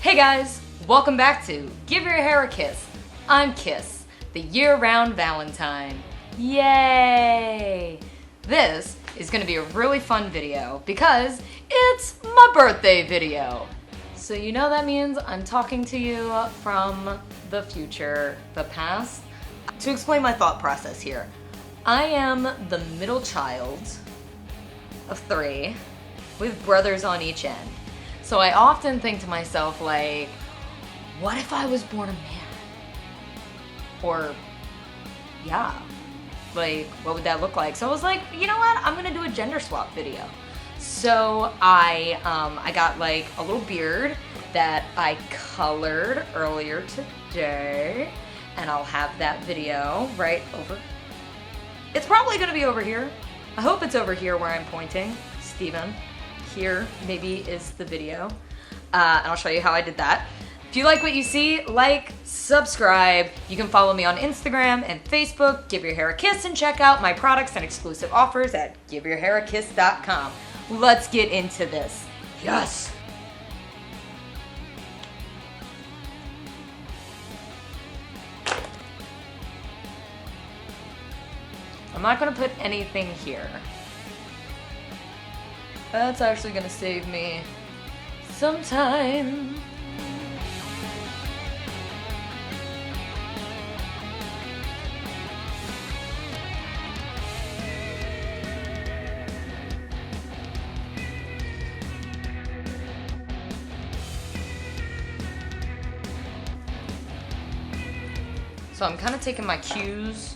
Hey guys, welcome back to Give Your Hair a Kiss. I'm Kiss, the year-round Valentine. Yay! This is gonna be a really fun video because it's my birthday video. So you know that means I'm talking to you from the future, the past. To explain my thought process here, I am the middle child of 3 with brothers on each end. So I often think to myself, like, what if I was born a man? Or, yeah, like, what would that look like? So I was like, you know what? I'm gonna do a gender swap video. So I got like a little beard that I colored earlier today, and I'll have that video right over. It's probably gonna be over here. I hope it's over here where I'm pointing, Steven. Here maybe is the video, and I'll show you how I did that. If you like what you see, like, subscribe. You can follow me on Instagram and Facebook, Give Your Hair a Kiss, and check out my products and exclusive offers at giveyourhairakiss.com. Let's get into this. Yes! I'm not gonna put anything here. That's actually gonna save me some time. So I'm kind of taking my cues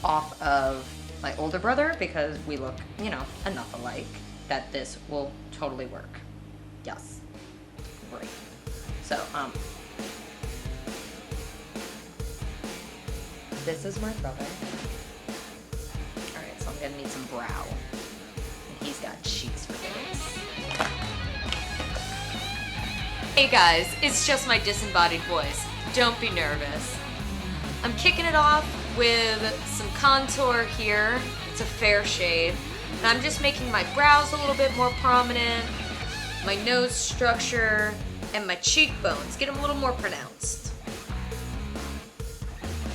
off of my older brother because we look, you know, enough alike that this will totally work. Yes. Great. So, this is my brother. Alright, so I'm gonna need some brow. And he's got cheeks for days. Hey guys, it's just my disembodied voice. Don't be nervous. I'm kicking it off with some contour here. It's a fair shade. And I'm just making my brows a little bit more prominent, my nose structure, and my cheekbones. Get them a little more pronounced.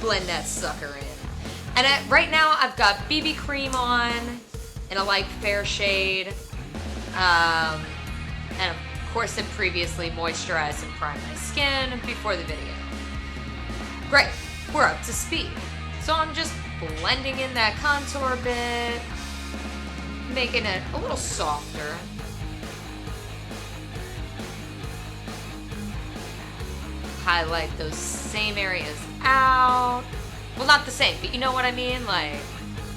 Blend that sucker in. And right now I've got BB cream on in a light fair shade. And of course I previously moisturized and primed my skin before the video. Great, we're up to speed. So I'm just blending in that contour bit, making it a little softer. Highlight those same areas out. Well, not the same, but you know what I mean? Like,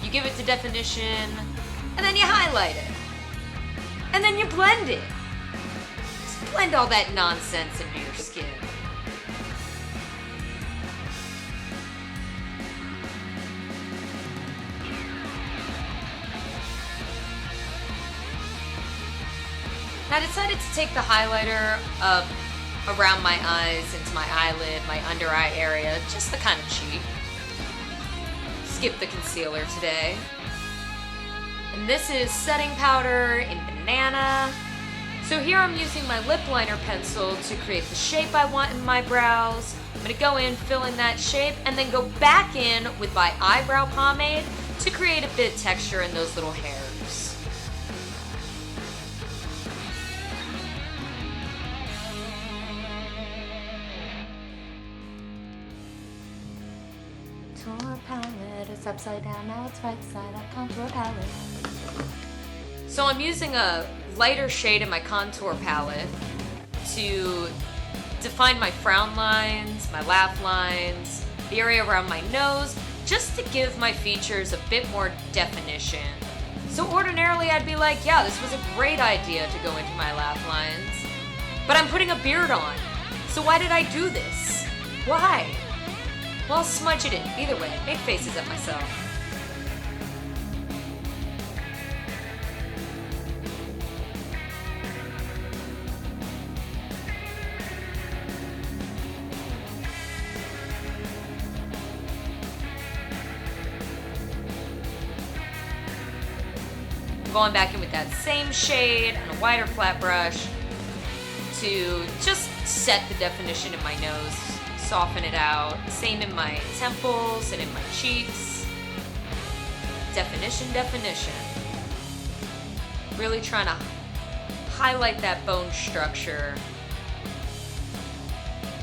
you give it the definition, and then you highlight it. And then you blend it. Just blend all that nonsense into your skin. I decided to take the highlighter up around my eyes, into my eyelid, my under eye area, just the kind of cheek. Skip the concealer today. And this is setting powder in Banana. So here I'm using my lip liner pencil to create the shape I want in my brows. I'm gonna go in, fill in that shape, and then go back in with my eyebrow pomade to create a bit of texture in those little hairs. Contour palette is upside down, now it's right side up. Contour palette. So I'm using a lighter shade in my contour palette to define my frown lines, my laugh lines, the area around my nose, just to give my features a bit more definition. So ordinarily I'd be like, yeah, this was a great idea to go into my laugh lines, but I'm putting a beard on. So why did I do this? Why? Well, I'll smudge it in. Either way, make faces at myself. Going back in with that same shade and a wider flat brush to just set the definition in my nose, soften it out. Same in my temples and in my cheeks. Definition, definition. Really trying to highlight that bone structure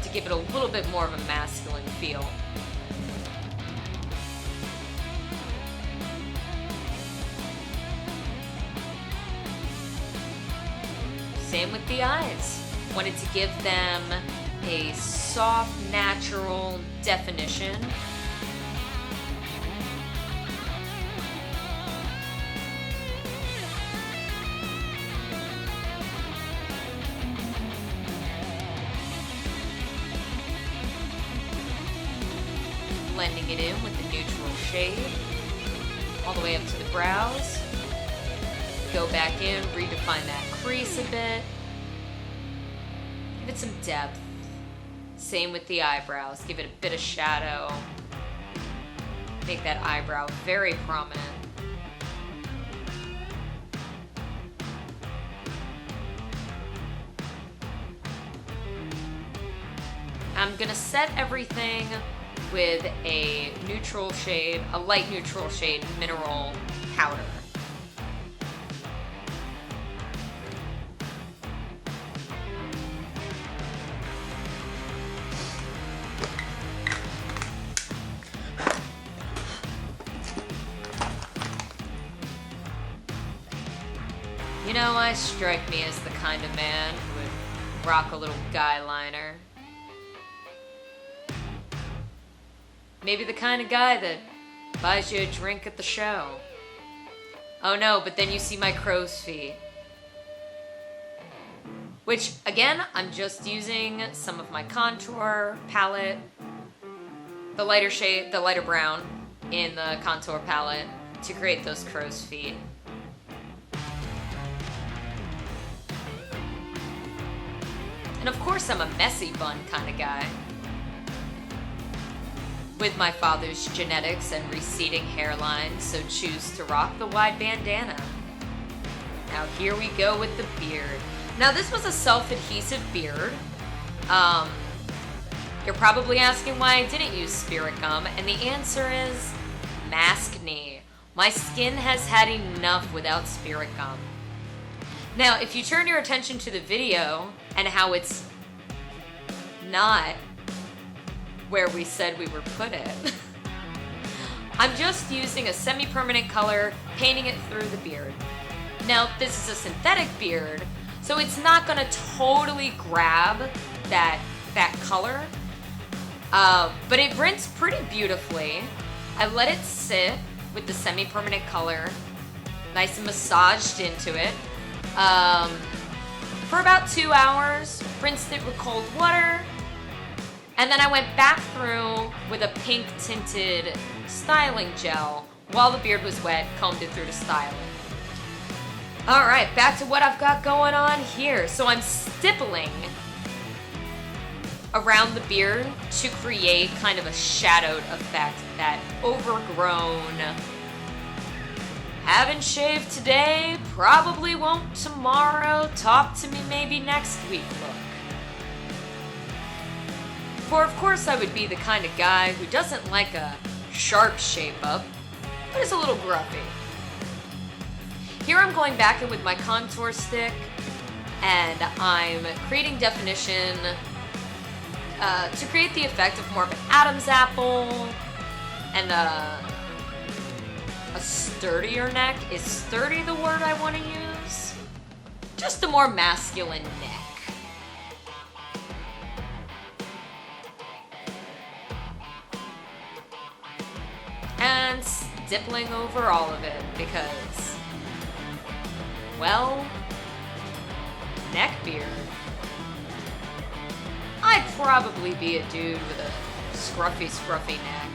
to give it a little bit more of a masculine feel. Same with the eyes. Wanted to give them a soft, natural definition. Blending it in with the neutral shade, all the way up to the brows. Go back in, redefine that crease a bit. Give it some depth. Same with the eyebrows. Give it a bit of shadow. Make that eyebrow very prominent. I'm gonna set everything with a neutral shade, a light neutral shade mineral powder. You know, I strike me as the kind of man who would rock a little guy liner. Maybe the kind of guy that buys you a drink at the show. Oh no, but then you see my crow's feet. Which, again, I'm just using some of my contour palette, the lighter shade, the lighter brown in the contour palette to create those crow's feet. And of course I'm a messy bun kind of guy. With my father's genetics and receding hairline, so choose to rock the wide bandana. Now here we go with the beard. Now this was a self-adhesive beard. You're probably asking why I didn't use spirit gum, and the answer is maskne. My skin has had enough without spirit gum. Now, if you turn your attention to the video and how it's not where we said we would put it, I'm just using a semi-permanent color, painting it through the beard. Now, this is a synthetic beard, so it's not gonna totally grab that color, but it rinses pretty beautifully. I let it sit with the semi-permanent color, nice and massaged into it, for about 2 hours, rinsed it with cold water, and then I went back through with a pink tinted styling gel while the beard was wet, combed it through to style it. All right, back to what I've got going on here. So I'm stippling around the beard to create kind of a shadowed effect, that overgrown, haven't shaved today, probably won't tomorrow, talk to me maybe next week look. For of course I would be the kind of guy who doesn't like a sharp shape up, but is a little gruffy. Here I'm going back in with my contour stick, and I'm creating definition to create the effect of more of an Adam's apple and a sturdier neck. Is sturdy the word I want to use? Just a more masculine neck. And stippling over all of it because, well, neck beard. I'd probably be a dude with a scruffy neck.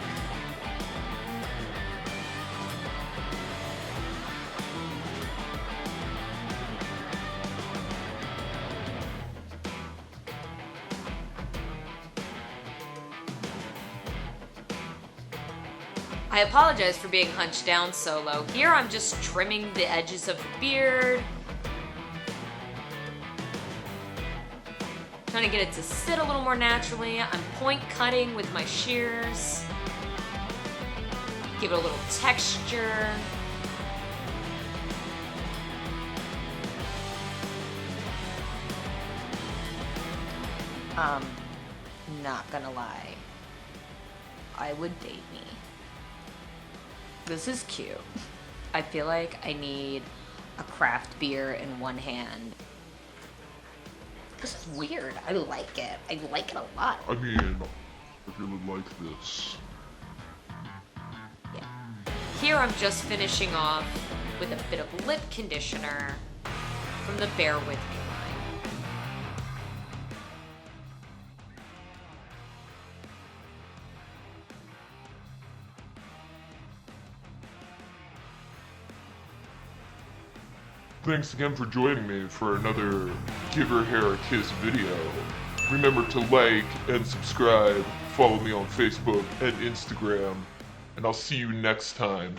I apologize for being hunched down so low. Here I'm just trimming the edges of the beard. trying to get it to sit a little more naturally. I'm point cutting with my shears. Give it a little texture. Not gonna lie. I would date me. This is cute. I feel like I need a craft beer in one hand. This is weird. I like it. I like it a lot. I mean, I really like this. Yeah. Here I'm just finishing off with a bit of lip conditioner from the Bear With Me line. Thanks again for joining me for another Give Your Hair a Kiss video. Remember to like and subscribe, follow me on Facebook and Instagram, and I'll see you next time.